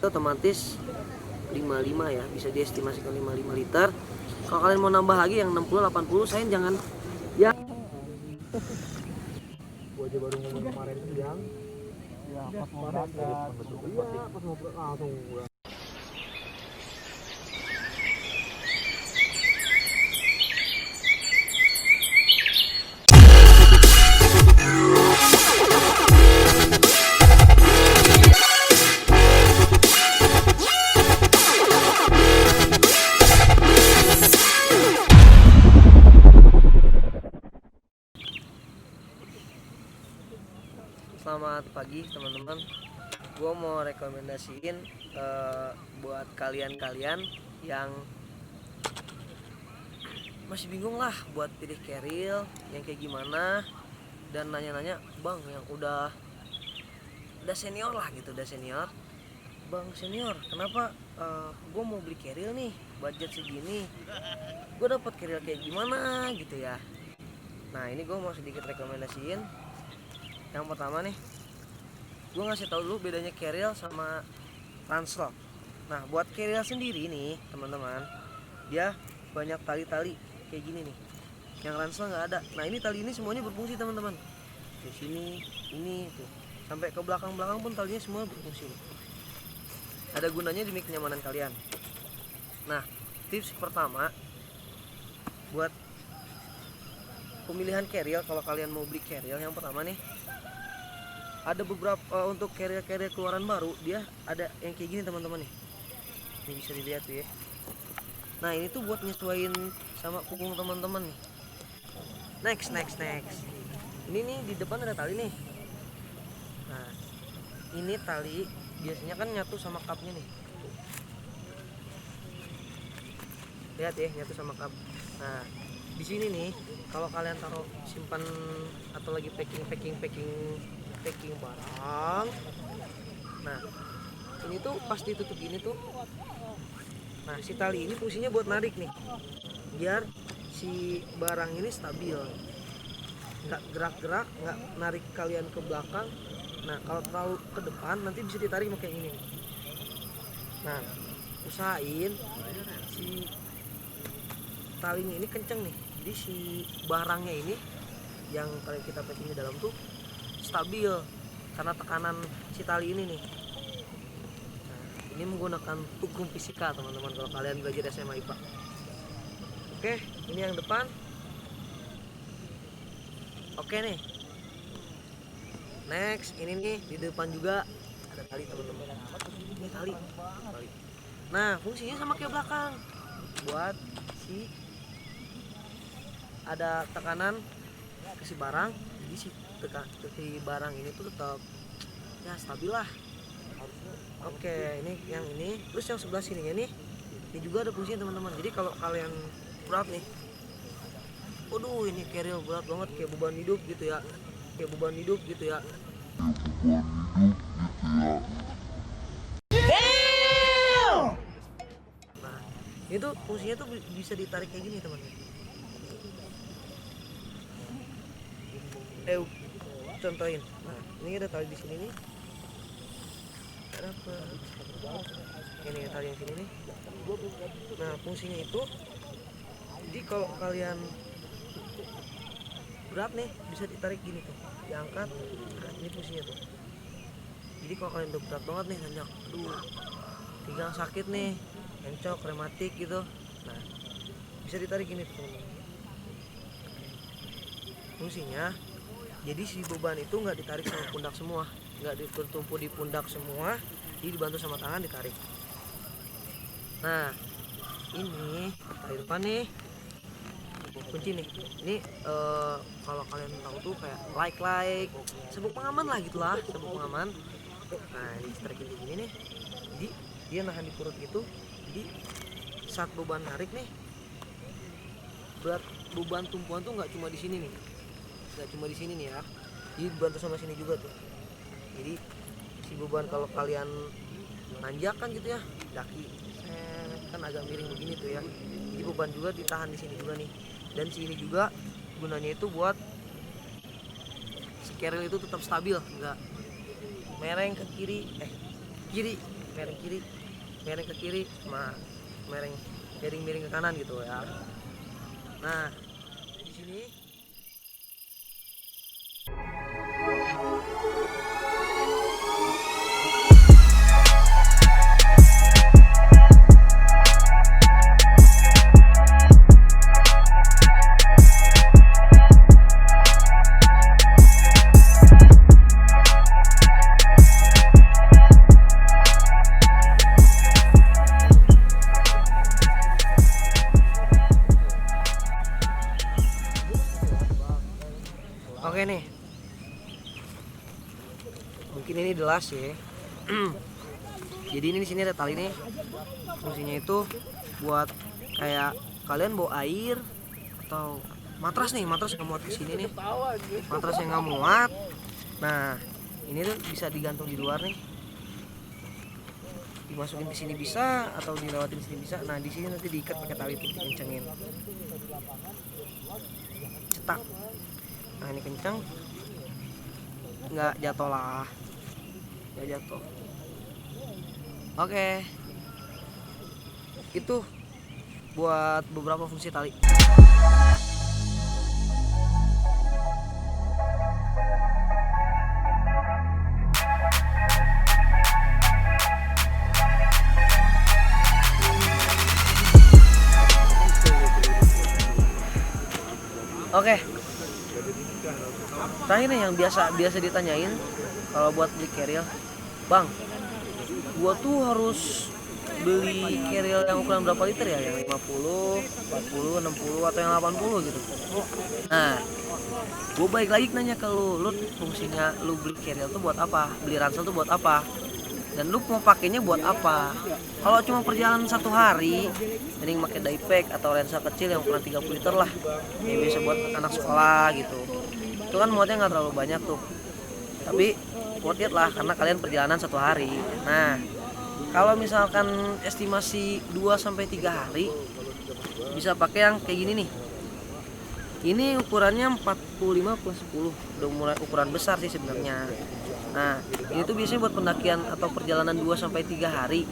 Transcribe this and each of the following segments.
otomatis 55 ya, bisa diestimasikan 55 liter. Kalau kalian mau nambah lagi yang 60 80 saya jangan ya. Gua aja baru ngomong kemarin siang. Ya, pas mau berangkat. Iya, pas mau berangkat langsung gua. Selamat pagi teman-teman. Gue mau rekomendasiin buat kalian-kalian yang masih bingung lah buat pilih keril yang kayak gimana, dan nanya-nanya, bang yang udah senior lah gitu, udah senior. Bang senior, kenapa gue mau beli keril nih, budget segini, gue dapat keril kayak gimana gitu ya. Nah ini gue mau sedikit rekomendasiin. Yang pertama nih, gue ngasih tahu dulu bedanya keril sama ransel. Nah buat keril sendiri nih teman-teman, dia banyak tali-tali kayak gini nih, yang ransel nggak ada. Nah ini tali ini semuanya berfungsi teman-teman, di sini ini tuh sampai ke belakang-belakang pun talinya semua berfungsi nih. Ada gunanya demi kenyamanan kalian. Nah tips pertama buat pemilihan keril, kalau kalian mau beli keril, yang pertama nih, ada beberapa untuk keril-keril keluaran baru, dia ada yang kayak gini teman-teman nih. Ini bisa dilihat tuh ya. Nah ini tuh buat nyesuaiin sama punggung teman-teman nih. Next. Ini nih di depan ada tali nih. Nah ini tali biasanya kan nyatu sama cupnya nih. Lihat ya, nyatu sama cup. Nah di sini nih, kalau kalian taruh simpan atau lagi packing barang, nah ini tuh pas ditutup gini tuh, nah si tali ini fungsinya buat narik nih, biar si barang ini stabil, nggak gerak-gerak, nggak narik kalian ke belakang. Nah kalau terlalu ke depan nanti bisa ditarik kayak gini nih. Nah usahain si talinya ini kenceng nih, jadi si barangnya ini yang kalian kita packing di dalam tuh stabil karena tekanan si tali ini nih. Nah, ini menggunakan hukum fisika teman-teman kalau kalian belajar SMA IPA. Oke, ini yang depan. Oke nih. Next, ini nih di depan juga ada tali teman-teman. Ini tali. Nah, fungsinya sama kayak belakang. Buat si ada tekanan ke si barang, jadi si barang ini tuh tetap ya stabil lah. Oke, ini yang ini, terus yang sebelah sininya nih, ini juga ada fungsinya teman-teman. Jadi kalau kalian berat nih, waduh ini keril berat banget kayak beban hidup gitu ya, Nah itu fungsinya tuh bisa ditarik kayak gini teman-teman. Contohin. Nah ini ada tali di sini nih, ada apa ini tali yang sini nih. Nah fungsinya itu, jadi kalau kalian berat nih bisa ditarik gini tuh, diangkat. Nah ini fungsinya tuh, jadi kalau kalian udah berat banget nih, nanjak, aduh pinggang sakit nih, encok, rematik gitu, nah bisa ditarik gini tuh. Fungsinya jadi si beban itu nggak ditarik sama pundak semua, nggak bertumpu di pundak semua, jadi dibantu sama tangan ditarik. Nah ini tali depan nih kunci nih. Ini kalau kalian tahu tuh kayak like sabuk pengaman lah gitulah, sabuk pengaman. Nah ini tarik kayak gini nih, jadi dia nahan di perut gitu. Jadi saat beban narik nih, berat beban tumpuan tuh nggak cuma di sini nih, ya, jadi dibantu sama sini juga tuh. Jadi si beban kalau kalian nanjak kan gitu ya, daki kan agak miring begini tuh ya, jadi beban juga ditahan di sini juga nih. Dan sini juga gunanya itu buat si keril itu tetap stabil, nggak mereng ke kiri miring kiri, miring ke kiri, sama miring ke kanan gitu ya. Nah, di sini oke nih, mungkin ini the last ya. Jadi ini di sini ada tali nih, fungsinya itu buat kayak kalian bawa air atau matras nih, matras nggak muat ke sini nih, matras yang nggak muat. Nah ini tuh bisa digantung di luar nih, dimasukin ke sini bisa atau dilewatin sini bisa. Nah di sini nanti diikat pakai tali tuh, dikencengin, cetak. Nah ini kenceng, nggak jatuh lah, nggak jatuh. Oke, itu buat beberapa fungsi tali. Oke, terakhir nih yang biasa ditanyain kalau buat beli carrier, bang, gua tuh harus beli carrier yang ukuran berapa liter ya, yang 50, 40, 60 atau yang 80 gitu. Nah gua balik lagi nanya ke lu fungsinya lu beli carrier tuh buat apa, beli ransel tuh buat apa, dan lu mau pakainya buat apa. Kalau cuma perjalanan 1 hari, mending pakai diepack atau lensa kecil yang ukuran 30 liter lah, yang biasa buat anak sekolah gitu. Itu kan muatnya nggak terlalu banyak tuh, tapi worth it lah karena kalian perjalanan 1 hari. Nah kalau misalkan estimasi 2-3 hari, bisa pakai yang kayak gini nih. Ini ukurannya 45/10, udah mulai ukuran besar sih sebenarnya. Nah ini tuh biasanya buat pendakian atau perjalanan 2-3 hari,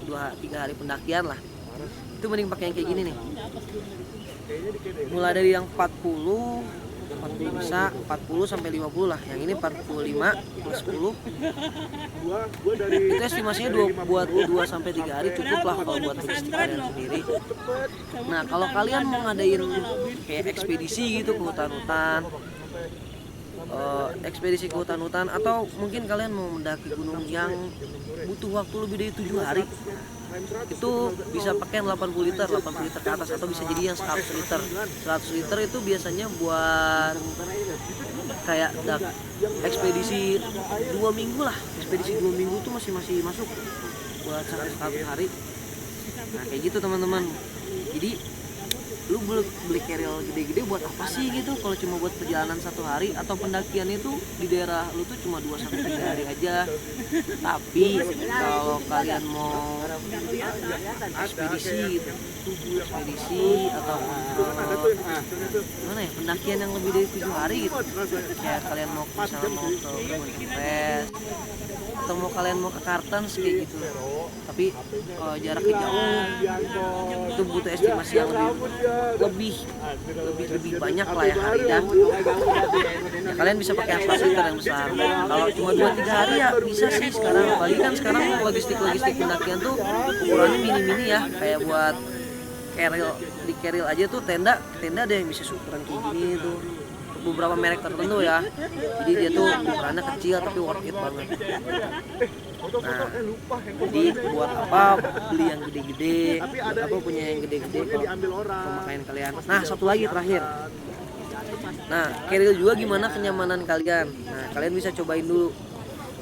2-3 hari pendakian lah. Itu mending pakai yang kayak gini nih, mulai dari yang 40 bisa 40-50 lah. Yang ini 45/10. Itu estimasinya buat 2-3 hari cukup lah kalau buat logistik kalian sendiri. Nah kalau kalian mau ngadain kayak ekspedisi gitu ke hutan-hutan, atau mungkin kalian mau mendaki gunung yang butuh waktu lebih dari 7 hari, itu bisa pakai 80 liter ke atas, atau bisa jadi yang 100 liter. 100 liter itu biasanya buat kayak ekspedisi 2 minggu lah. Ekspedisi 2 minggu tuh masih masuk buat sampai 100 hari. Nah kayak gitu teman-teman. Jadi lu beli carrier gede-gede buat apa sih gitu, kalau cuma buat perjalanan 1 hari atau pendakian itu di daerah lu tuh cuma 2-3 hari aja. Tapi kalau kalian mau ekspedisi atau gimana ya, pendakian yang lebih dari 7 hari gitu, kayak kalian mau misalnya mau ke Gunung Kempes atau kalian mau ke Kartens kayak gitu, tapi jaraknya jauh, itu butuh estimasi yang lebih banyak lah ya hari dah. Ya, kalian bisa pakai yang 100 liter yang besar. Kalau cuma 2-3 hari ya bisa sih sekarang. Apalagi kan sekarang logistik pendakian tuh ukurannya mini ya, kayak buat carrier aja tuh tenda ada yang bisa ukuran kayak gini tuh, beberapa merek tertentu ya. Jadi dia tuh ukurannya kecil tapi worth it banget. Nah, jadi buat apa beli yang gede-gede, buat apa punya yang gede-gede kalau pemakaian kalian. Nah satu lagi terakhir, nah carrier juga gimana kenyamanan kalian. Nah kalian bisa cobain dulu.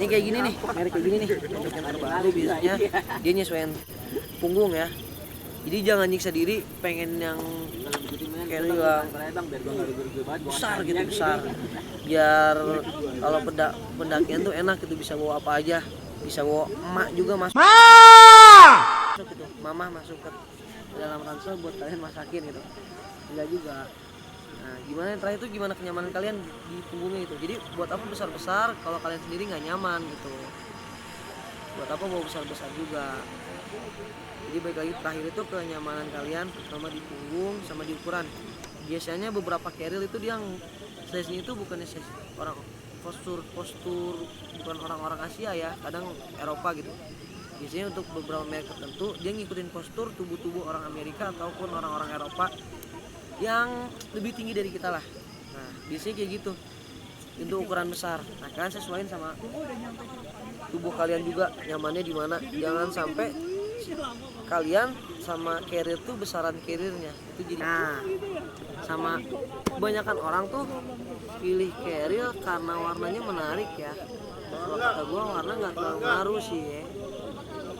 Ini kayak gini nih, merek kayak gini nih, untuk yang terbaru biasanya dia nyesuaiin punggung ya. Jadi jangan nyiksa diri pengen yang carrier besar gitu, biar kalau pendakian tuh enak gitu, bisa bawa apa aja, bisa bawa emak juga masuk gitu, mama masuk ke dalam ransel buat kalian masakin gitu, enggak juga. Nah gimana yang terakhir itu, gimana kenyamanan kalian di punggungnya itu. Jadi buat apa besar kalau kalian sendiri nggak nyaman gitu. buat apa bawa besar-besar juga. Jadi baik lagi terakhir itu kenyamanan kalian, terutama di punggung sama di ukuran. Biasanya beberapa carrier itu dia yang size-nya itu bukannya size orang postur bukan orang-orang Asia ya, kadang Eropa gitu. Biasanya untuk beberapa merek tertentu dia ngikutin postur tubuh orang Amerika ataupun orang-orang Eropa yang lebih tinggi dari kita lah. Nah biasanya kayak gitu untuk ukuran besar. Nah kalian sesuaiin sama tubuh kalian juga nyamannya di mana. Jangan sampai kalian sama carrier tuh besaran carriernya itu jadi. Nah sama kebanyakan orang tuh pilih carrier karena warnanya menarik ya. Kalau kata gue warna nggak terlalu ngaruh sih ya.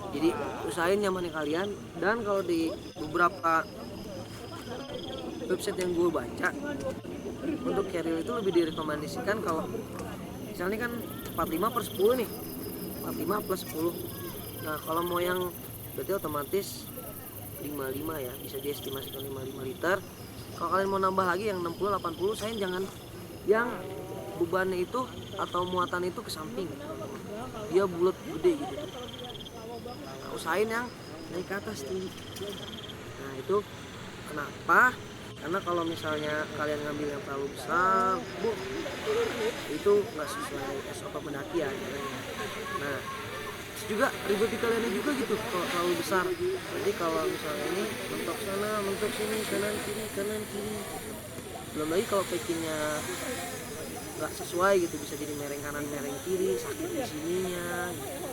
Jadi usahain nyamannya kalian. Dan kalau di beberapa website yang gue baca untuk carrier itu lebih direkomendasikan kalau misalnya kan 45 per 10 nih, 45 plus 10. Nah kalau mau yang berarti otomatis 55 ya, bisa diestimasikan 55 liter. Kalau kalian mau nambah lagi yang 60-80, saya jangan yang bebannya itu atau muatan itu ke samping, dia bulat gede gitu. Nah, usahain yang naik ke atas tinggi. Nah itu kenapa? Karena kalau misalnya kalian ngambil yang terlalu besar, itu nggak sesuai SOP pendakian. Nah juga ribet di kalian juga gitu kalau terlalu besar. Jadi kalau misalnya ini mentok sana, mentok sini, kanan kiri. Belum lagi kalau packingnya nggak sesuai gitu, bisa jadi mereng kanan mereng kiri, sakit di sininya gitu.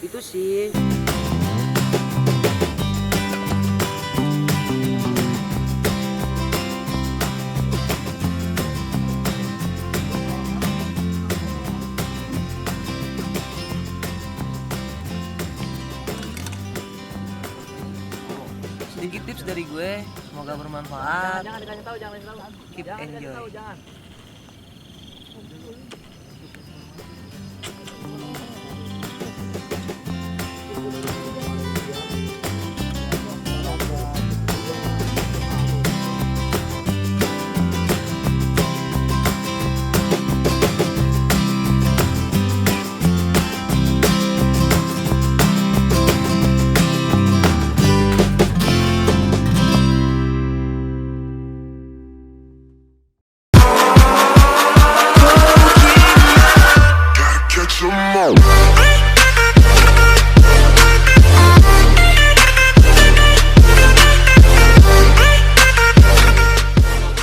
Itu sih. Sedikit tips dari gue, semoga bermanfaat. Jangan dikasih tahu, jangan dikasih tahu. Keep enjoy. Jangan.